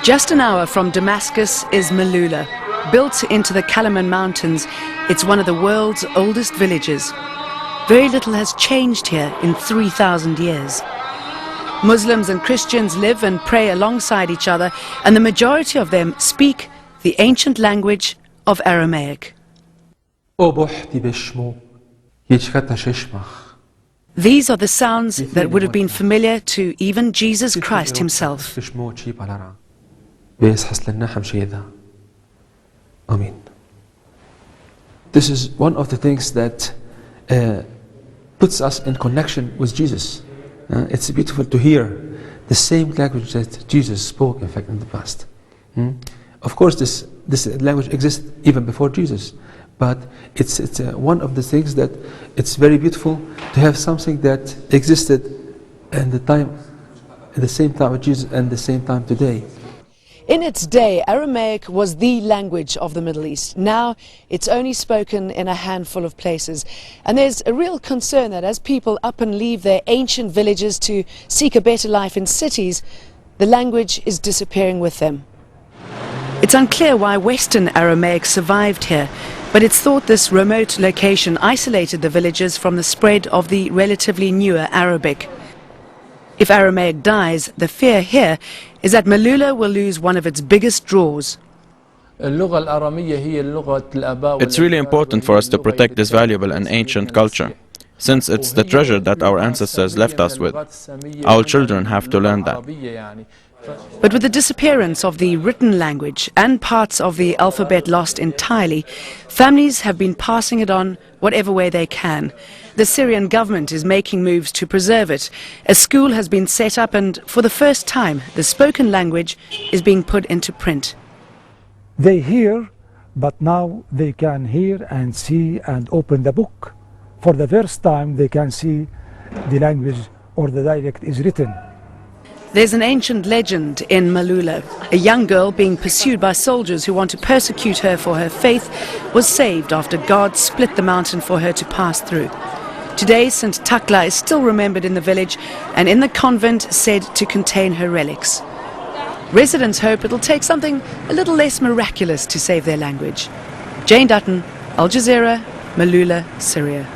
Just an hour from Damascus is Malula. Built into the Kalaman Mountains, it's one of the world's oldest villages. Very little has changed here in 3,000 years. Muslims and Christians live and pray alongside each other, and the majority of them speak the ancient language of Aramaic. These are the sounds that would have been familiar to even Jesus Christ himself. This is one of the things that puts us in connection with Jesus. It's beautiful to hear the same language that Jesus spoke, in fact, in the past. Of course, this language exists even before Jesus, but it's one of the things that it's very beautiful to have something that existed at the same time with Jesus and the same time today. In its day, Aramaic was the language of the Middle East. Now it's only spoken in a handful of places. And there's a real concern that as people up and leave their ancient villages to seek a better life in cities, the language is disappearing with them. It's unclear why Western Aramaic survived here, but it's thought this remote location isolated the villagers from the spread of the relatively newer Arabic. If Aramaic dies, the fear here is that Malula will lose one of its biggest draws. It's really important for us to protect this valuable and ancient culture, since it's the treasure that our ancestors left us with. Our children have to learn that. But with the disappearance of the written language and parts of the alphabet lost entirely, families have been passing it on whatever way they can. The Syrian government is making moves to preserve it. A school has been set up, and for the first time, the spoken language is being put into print. They hear, but now they can hear and see and open the book. For the first time, they can see the language or the dialect is written. There's an ancient legend in Malula. A young girl being pursued by soldiers who want to persecute her for her faith was saved after God split the mountain for her to pass through. Today, St. Takla is still remembered in the village and in the convent said to contain her relics. Residents hope it'll take something a little less miraculous to save their language. Jane Dutton, Al Jazeera, Malula, Syria.